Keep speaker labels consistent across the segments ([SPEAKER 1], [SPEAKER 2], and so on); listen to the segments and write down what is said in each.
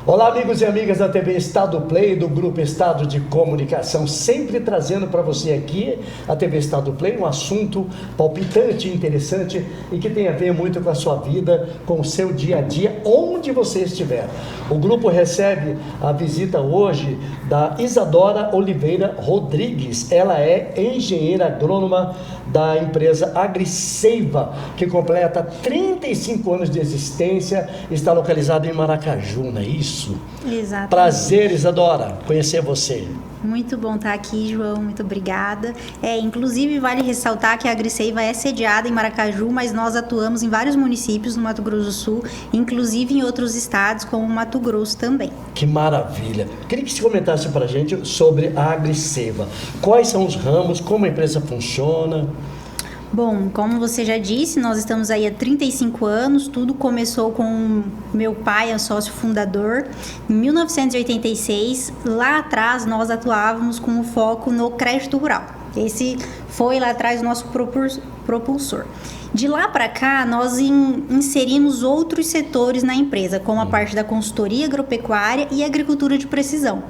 [SPEAKER 1] Olá, amigos e amigas da TV Estado Play, do Grupo Estado de Comunicação, sempre trazendo para você aqui, a TV Estado Play, um assunto palpitante, interessante e que tem a ver muito com a sua vida, com o seu dia a dia, onde você estiver. O grupo recebe a visita hoje da Isadora Oliveira Rodrigues. Ela é engenheira agrônoma da empresa Agriceiva, que completa 35 anos de existência, está localizada em Maracaju, não é isso?
[SPEAKER 2] Exatamente.
[SPEAKER 1] Prazer, Isadora, conhecer você.
[SPEAKER 2] Muito bom estar aqui, João, muito obrigada. Inclusive, vale ressaltar que a Agriceiva é sediada em Maracaju, mas nós atuamos em vários municípios no Mato Grosso do Sul, inclusive em outros estados, como Mato Grosso também.
[SPEAKER 1] Que maravilha! Queria que você comentasse para a gente sobre a Agriceiva. Quais são os ramos, como a empresa funciona?
[SPEAKER 2] Bom, como você já disse, nós estamos aí há 35 anos, tudo começou com meu pai, é sócio fundador, em 1986. Lá atrás nós atuávamos com o foco no crédito rural. Esse foi lá atrás o nosso propulsor. De lá para cá, nós inserimos outros setores na empresa, como a parte da consultoria agropecuária e agricultura de precisão.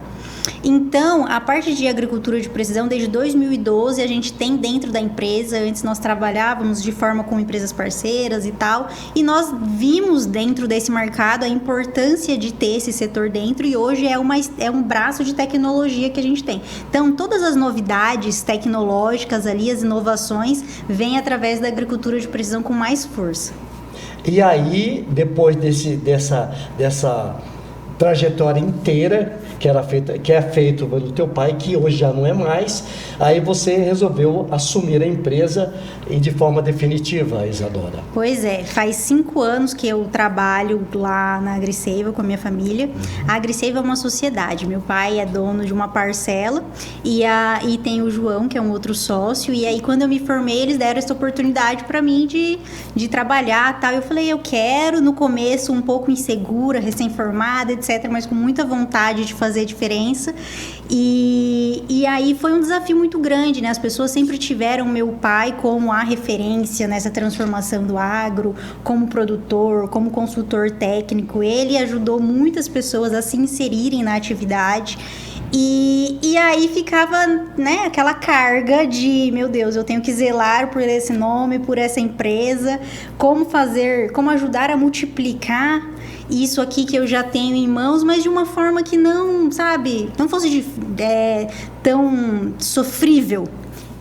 [SPEAKER 2] Então, a parte de agricultura de precisão, desde 2012, a gente tem dentro da empresa. Antes nós trabalhávamos de forma com empresas parceiras e tal, e nós vimos dentro desse mercado a importância de ter esse setor dentro, e hoje é um braço de tecnologia que a gente tem. Então, todas as novidades tecnológicas ali, as inovações, vêm através da agricultura de precisão com mais força.
[SPEAKER 1] E aí, depois dessa trajetória inteira que é feito pelo teu pai, que hoje já não é mais, aí você resolveu assumir a empresa de forma definitiva, Isadora.
[SPEAKER 2] Pois é, faz 5 anos que eu trabalho lá na Agriceiva com a minha família. A Agriceiva é uma sociedade, meu pai é dono de uma parcela e tem o João, que é um outro sócio, e aí quando eu me formei, eles deram essa oportunidade para mim de trabalhar, tal. Eu falei, eu quero, no começo um pouco insegura, recém-formada, etc., mas com muita vontade de fazer diferença. E aí foi um desafio muito grande, né? As pessoas sempre tiveram meu pai como a referência nessa transformação do agro, como produtor, como consultor técnico. Ele ajudou muitas pessoas a se inserirem na atividade. E aí ficava, né, aquela carga de, meu Deus, eu tenho que zelar por esse nome, por essa empresa, como ajudar a multiplicar isso aqui que eu já tenho em mãos, mas de uma forma que não fosse tão sofrível.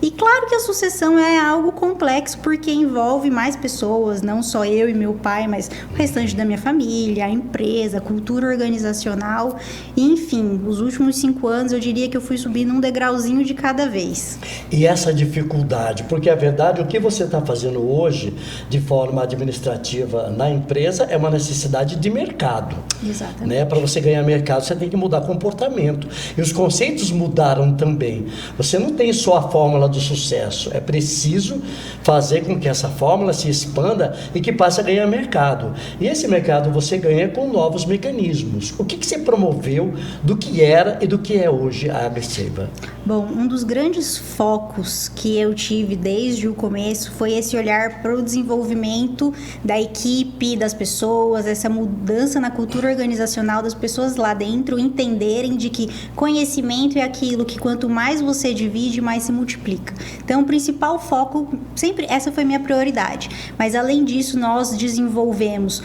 [SPEAKER 2] E claro que a sucessão é algo complexo, porque envolve mais pessoas, não só eu e meu pai, mas o restante da minha família, a empresa, a cultura organizacional. Enfim, os últimos 5 anos eu diria que eu fui subindo um degrauzinho de cada vez.
[SPEAKER 1] E essa dificuldade, porque a verdade, o que você está fazendo hoje de forma administrativa na empresa é uma necessidade de mercado.
[SPEAKER 2] Exatamente.
[SPEAKER 1] Né? Para você ganhar mercado, você tem que mudar comportamento. E os conceitos mudaram também. Você não tem só a fórmula do sucesso, é preciso fazer com que essa fórmula se expanda e que passe a ganhar mercado. E esse mercado você ganha com novos mecanismos. O que você promoveu do que era e do que é hoje a Agriceiva?
[SPEAKER 2] Bom, um dos grandes focos que eu tive desde o começo foi esse olhar para o desenvolvimento da equipe, das pessoas, essa mudança na cultura organizacional das pessoas lá dentro, entenderem de que conhecimento é aquilo que quanto mais você divide, mais se multiplica. Então, o principal foco, sempre essa foi minha prioridade. Mas, além disso, nós desenvolvemos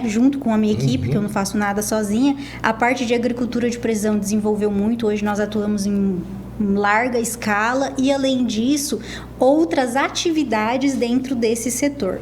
[SPEAKER 2] junto com a minha equipe, que eu não faço nada sozinha, a parte de agricultura de precisão desenvolveu muito. Hoje nós atuamos em larga escala e, além disso, outras atividades dentro desse setor.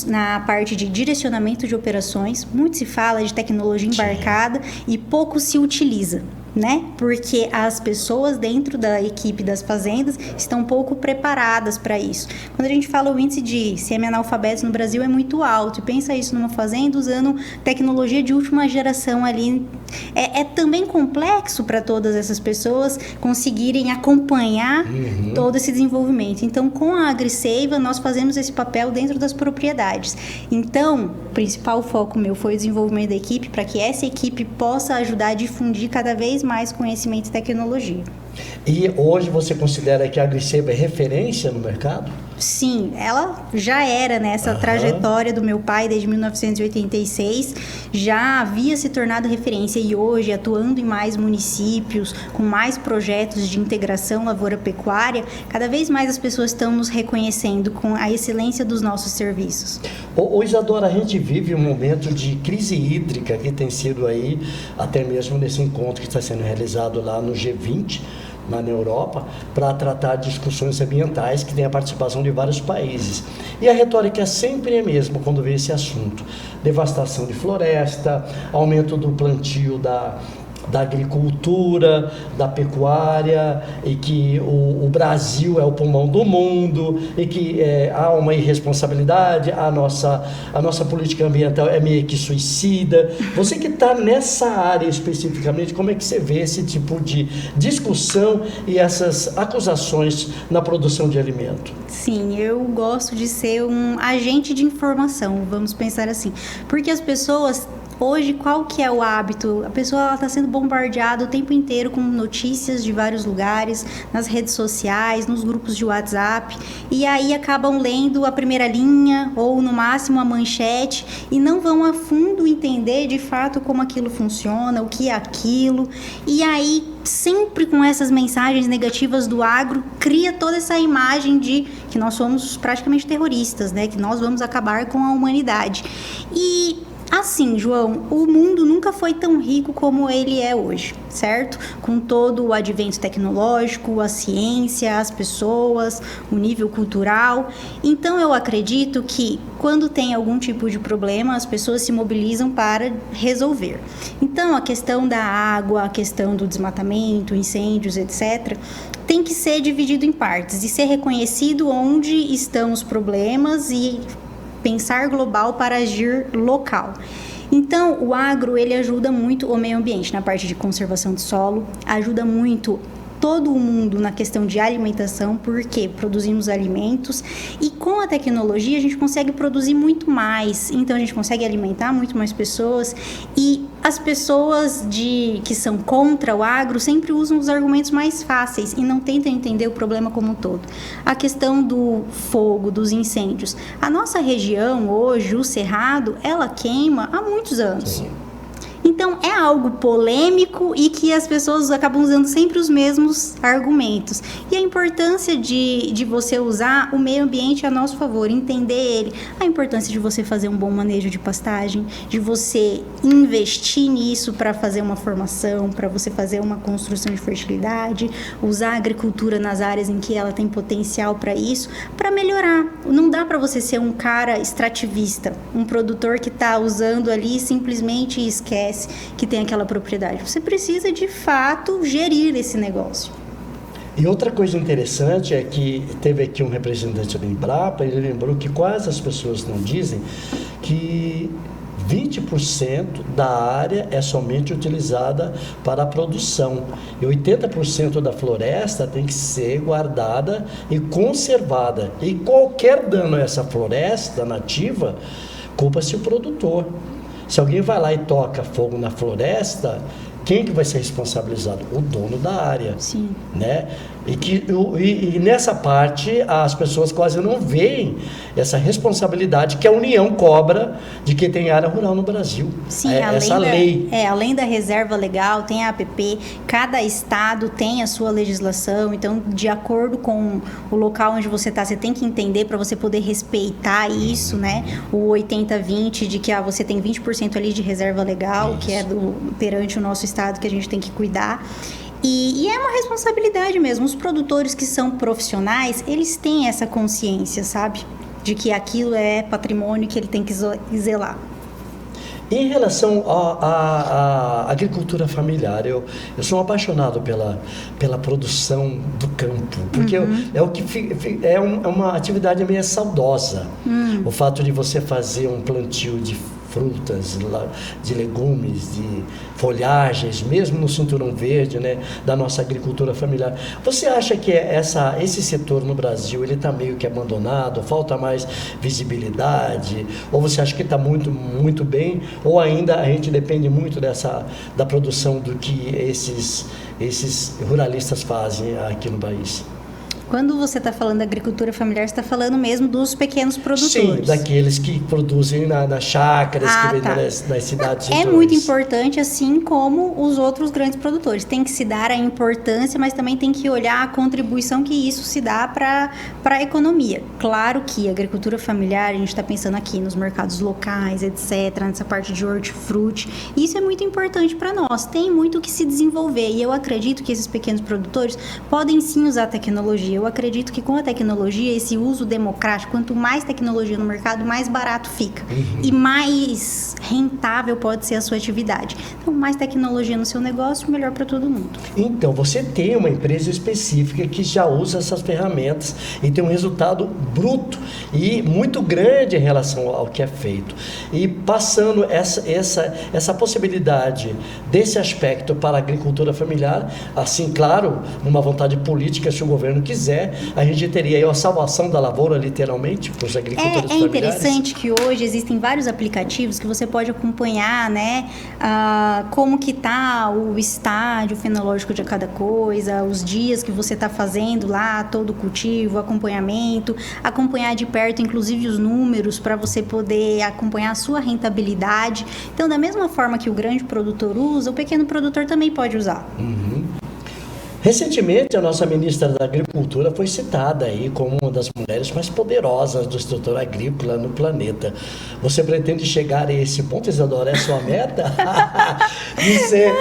[SPEAKER 2] Na parte de direcionamento de operações, muito se fala de tecnologia embarcada e pouco se utiliza, né? Porque as pessoas dentro da equipe das fazendas estão pouco preparadas para isso. Quando a gente fala o índice de semi-analfabetos no Brasil é muito alto, e pensa isso numa fazenda usando tecnologia de última geração ali. É também complexo para todas essas pessoas conseguirem acompanhar todo esse desenvolvimento. Então, com a Agriceiva, nós fazemos esse papel dentro das propriedades. Então, o principal foco meu foi o desenvolvimento da equipe, para que essa equipe possa ajudar a difundir cada vez mais conhecimento e tecnologia.
[SPEAKER 1] E hoje você considera que a Agriceiva é referência no mercado?
[SPEAKER 2] Sim, ela já era nessa trajetória do meu pai desde 1986, já havia se tornado referência e hoje, atuando em mais municípios, com mais projetos de integração lavoura-pecuária, cada vez mais as pessoas estão nos reconhecendo com a excelência dos nossos serviços.
[SPEAKER 1] Ô Isadora, a gente vive um momento de crise hídrica que tem sido aí, até mesmo nesse encontro que está sendo realizado lá no G20, na Europa, para tratar discussões ambientais que tem a participação de vários países. E a retórica sempre é a mesma quando vê esse assunto. Devastação de floresta, aumento do plantio da agricultura, da pecuária, e que o Brasil é o pulmão do mundo, e que há uma irresponsabilidade, a nossa política ambiental é meio que suicida. Você que está nessa área especificamente, como é que você vê esse tipo de discussão e essas acusações na produção de alimento?
[SPEAKER 2] Sim, eu gosto de ser um agente de informação, vamos pensar assim, porque as pessoas... Hoje, qual que é o hábito? A pessoa está sendo bombardeada o tempo inteiro com notícias de vários lugares, nas redes sociais, nos grupos de WhatsApp, e aí acabam lendo a primeira linha ou, no máximo, a manchete e não vão a fundo entender, de fato, como aquilo funciona, o que é aquilo. E aí, sempre com essas mensagens negativas do agro, cria toda essa imagem de que nós somos praticamente terroristas, né? Que nós vamos acabar com a humanidade. E... assim, João, o mundo nunca foi tão rico como ele é hoje, certo? Com todo o advento tecnológico, a ciência, as pessoas, o nível cultural. Então, eu acredito que quando tem algum tipo de problema, as pessoas se mobilizam para resolver. Então, a questão da água, a questão do desmatamento, incêndios, etc., tem que ser dividido em partes e ser reconhecido onde estão os problemas e pensar global para agir local. Então, o agro, ele ajuda muito o meio ambiente na parte de conservação de solo, ajuda muito todo o mundo na questão de alimentação, porque produzimos alimentos e com a tecnologia a gente consegue produzir muito mais, então a gente consegue alimentar muito mais pessoas e as pessoas que são contra o agro sempre usam os argumentos mais fáceis e não tentam entender o problema como um todo. A questão do fogo, dos incêndios. A nossa região hoje, o Cerrado, ela queima há muitos anos. Sim. Então, é algo polêmico e que as pessoas acabam usando sempre os mesmos argumentos. E a importância de você usar o meio ambiente a nosso favor, entender ele. A importância de você fazer um bom manejo de pastagem, de você investir nisso para fazer uma formação, para você fazer uma construção de fertilidade, usar a agricultura nas áreas em que ela tem potencial para isso, para melhorar. Não dá para você ser um cara extrativista, um produtor que está usando ali simplesmente e esquece que tem aquela propriedade. Você precisa, de fato, gerir esse negócio.
[SPEAKER 1] E outra coisa interessante é que teve aqui um representante da Embrapa, ele lembrou que quase as pessoas não dizem que 20% da área é somente utilizada para a produção e 80% da floresta tem que ser guardada e conservada. E qualquer dano a essa floresta nativa, culpa-se o produtor. Se alguém vai lá e toca fogo na floresta, quem que vai ser responsabilizado? O dono da área.
[SPEAKER 2] Sim.
[SPEAKER 1] Né? E nessa parte as pessoas quase não veem essa responsabilidade que a União cobra de quem tem área rural no Brasil.
[SPEAKER 2] Sim,
[SPEAKER 1] essa lei.
[SPEAKER 2] Além da reserva legal, tem a APP, cada estado tem a sua legislação, então de acordo com o local onde você está, você tem que entender para você poder respeitar isso, né? O 80-20 de que você tem 20% ali de reserva legal, isso, que é perante o nosso estado que a gente tem que cuidar. E é uma responsabilidade mesmo. Os produtores que são profissionais, eles têm essa consciência, sabe? De que aquilo é patrimônio que ele tem que zelar.
[SPEAKER 1] Em relação à agricultura familiar, eu sou apaixonado pela produção do campo, porque é uma atividade meio saudosa. O fato de você fazer um plantio de frutas, de legumes, de folhagens, mesmo no cinturão verde, né, da nossa agricultura familiar. Você acha que esse setor no Brasil ele está meio que abandonado, falta mais visibilidade, ou você acha que está muito, muito bem, ou ainda a gente depende muito da produção do que esses ruralistas fazem aqui no país?
[SPEAKER 2] Quando você está falando da agricultura familiar, você está falando mesmo dos pequenos produtores.
[SPEAKER 1] Sim, daqueles que produzem nas chácaras, que vendem
[SPEAKER 2] tá.
[SPEAKER 1] nas cidades.
[SPEAKER 2] É muito importante, assim como os outros grandes produtores. Tem que se dar a importância, mas também tem que olhar a contribuição que isso se dá para a economia. Claro que a agricultura familiar, a gente está pensando aqui nos mercados locais, etc., nessa parte de hortifruti. Isso é muito importante para nós. Tem muito que se desenvolver e eu acredito que esses pequenos produtores podem sim usar tecnologia. Eu acredito que com a tecnologia, esse uso democrático, quanto mais tecnologia no mercado, mais barato fica. E mais rentável pode ser a sua atividade. Então, mais tecnologia no seu negócio, melhor para todo mundo.
[SPEAKER 1] Então, você tem uma empresa específica que já usa essas ferramentas e tem um resultado bruto e muito grande em relação ao que é feito. E passando essa possibilidade desse aspecto para a agricultura familiar, assim, claro, numa vontade política, se o governo quiser, a gente teria aí a salvação da lavoura, literalmente, para os agricultores familiares.
[SPEAKER 2] É interessante que hoje existem vários aplicativos que você pode acompanhar, né, como que tá o estágio fenológico de cada coisa, os dias que você está fazendo lá, todo o cultivo, acompanhamento, acompanhar de perto, inclusive os números, para você poder acompanhar a sua rentabilidade. Então, da mesma forma que o grande produtor usa, o pequeno produtor também pode usar.
[SPEAKER 1] Recentemente, a nossa ministra da Agricultura foi citada aí como uma das mulheres mais poderosas do setor agrícola no planeta. Você pretende chegar a esse ponto, Isadora? É sua meta? De ser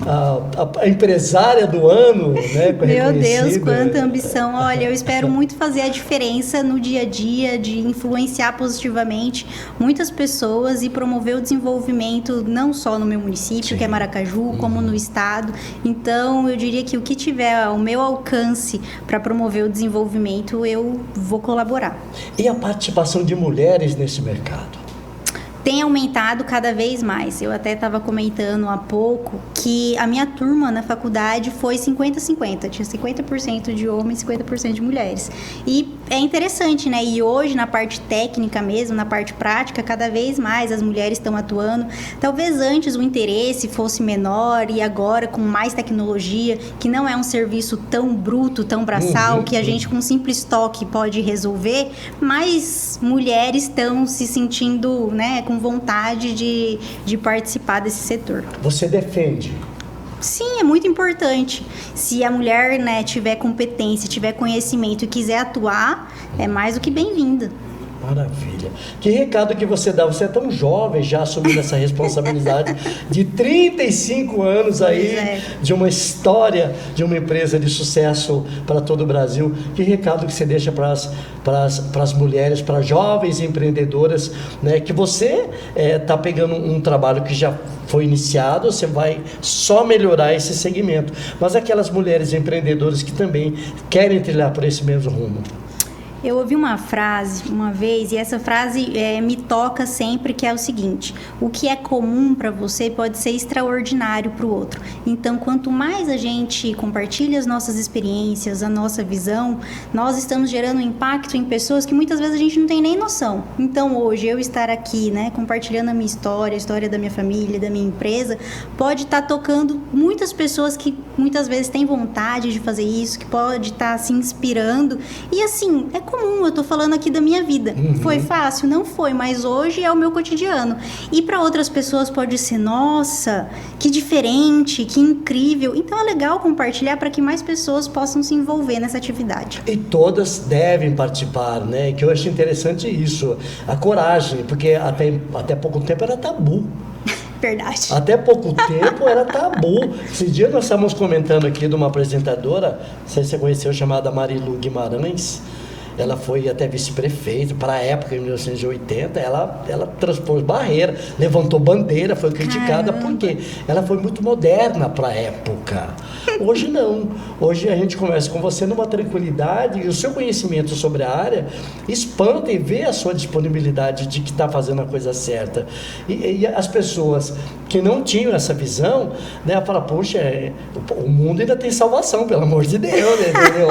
[SPEAKER 1] a empresária do ano, né?
[SPEAKER 2] Meu Deus, quanta ambição. Olha, eu espero muito fazer a diferença no dia a dia, de influenciar positivamente muitas pessoas e promover o desenvolvimento não só no meu município, que é Maracaju, como no estado. Então, eu diria que o que tiver ao meu alcance para promover o desenvolvimento, eu vou colaborar.
[SPEAKER 1] E a participação de mulheres nesse mercado?
[SPEAKER 2] Tem aumentado cada vez mais. Eu até estava comentando há pouco que a minha turma na faculdade foi 50-50. Tinha 50% de homens e 50% de mulheres. E é interessante, né? E hoje, na parte técnica mesmo, na parte prática, cada vez mais as mulheres estão atuando. Talvez antes o interesse fosse menor e agora com mais tecnologia, que não é um serviço tão bruto, tão braçal, que a gente com um simples toque pode resolver, mais mulheres estão se sentindo, né, com vontade de participar desse setor.
[SPEAKER 1] Você defende?
[SPEAKER 2] Sim, é muito importante. Se a mulher, né, tiver competência, tiver conhecimento e quiser atuar, é mais do que bem-vinda.
[SPEAKER 1] Maravilha. Que recado que você dá? Você é tão jovem já assumindo essa responsabilidade de 35 anos aí, de uma história de uma empresa de sucesso para todo o Brasil. Que recado que você deixa para as mulheres, para jovens empreendedoras, né? Que você está pegando um trabalho que já foi iniciado, você vai só melhorar esse segmento. Mas aquelas mulheres empreendedoras que também querem trilhar por esse mesmo rumo.
[SPEAKER 2] Eu ouvi uma frase uma vez, e essa frase me toca sempre, que é o seguinte: o que é comum para você pode ser extraordinário para o outro. Então, quanto mais a gente compartilha as nossas experiências, a nossa visão, nós estamos gerando um impacto em pessoas que muitas vezes a gente não tem nem noção. Então, hoje, eu estar aqui, né, compartilhando a minha história, a história da minha família, da minha empresa, pode estar tocando muitas pessoas que muitas vezes têm vontade de fazer isso, que pode estar se inspirando. E assim, é comum, eu tô falando aqui da minha vida. Foi fácil? Não foi, mas hoje é o meu cotidiano. E para outras pessoas pode ser, nossa, que diferente, que incrível. Então é legal compartilhar para que mais pessoas possam se envolver nessa atividade.
[SPEAKER 1] E todas devem participar, né? Que eu acho interessante isso, a coragem, porque até pouco tempo era tabu.
[SPEAKER 2] Verdade.
[SPEAKER 1] Até pouco tempo era tabu. Esse dia nós estávamos comentando aqui de uma apresentadora, não sei se você conheceu, chamada Marilu Guimarães. Ela foi até vice-prefeito, para a época, em 1980, ela transpôs barreira, levantou bandeira, foi criticada. Porque ela foi muito moderna para a época. Hoje não. Hoje a gente conversa com você numa tranquilidade e o seu conhecimento sobre a área espanta e vê a sua disponibilidade de que está fazendo a coisa certa. E as pessoas que não tinham essa visão, né, falam, poxa, o mundo ainda tem salvação, pelo amor de Deus, entendeu?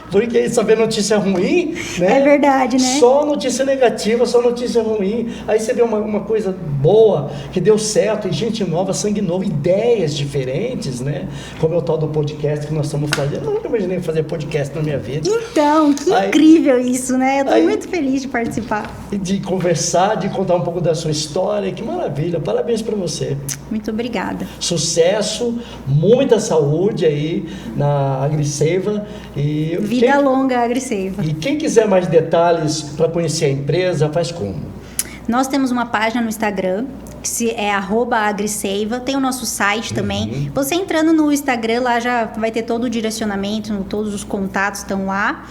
[SPEAKER 1] Porque só vê notícia ruim, ruim, né?
[SPEAKER 2] É verdade, né?
[SPEAKER 1] Só notícia negativa, só notícia ruim. Aí você vê uma coisa boa, que deu certo, e gente nova, sangue novo, ideias diferentes, né? Como é o tal do podcast que nós estamos fazendo. Eu nunca imaginei fazer podcast na minha vida.
[SPEAKER 2] Então, que incrível isso, né? Eu tô muito feliz de participar.
[SPEAKER 1] E de conversar, de contar um pouco da sua história. Que maravilha. Parabéns para você.
[SPEAKER 2] Muito obrigada.
[SPEAKER 1] Sucesso, muita saúde aí na AgriSeiva. E
[SPEAKER 2] Vida longa, AgriSeiva.
[SPEAKER 1] E quem quiser mais detalhes para conhecer a empresa, faz como?
[SPEAKER 2] Nós temos uma página no Instagram, que é @AgriSeiva, tem o nosso site também. Você entrando no Instagram, lá já vai ter todo o direcionamento, todos os contatos estão lá.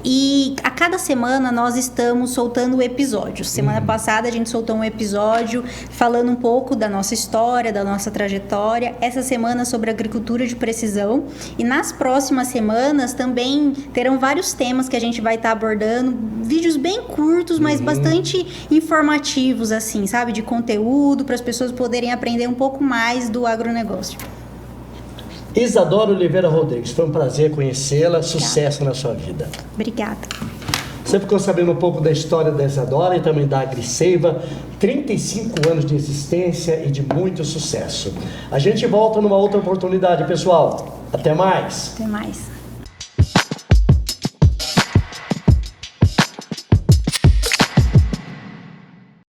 [SPEAKER 2] E a cada semana nós estamos soltando episódios. Semana passada a gente soltou um episódio falando um pouco da nossa história, da nossa trajetória. Essa semana sobre agricultura de precisão. E nas próximas semanas também terão vários temas que a gente vai estar abordando. Vídeos bem curtos, mas bastante informativos, assim, sabe? De conteúdo, para as pessoas poderem aprender um pouco mais do agronegócio.
[SPEAKER 1] Isadora Oliveira Rodrigues, foi um prazer conhecê-la. Sucesso na sua vida.
[SPEAKER 2] Obrigada.
[SPEAKER 1] Você ficou sabendo um pouco da história da Isadora e também da AgriSeiva. 35 anos de existência e de muito sucesso. A gente volta numa outra oportunidade, pessoal. Até mais.
[SPEAKER 2] Até mais.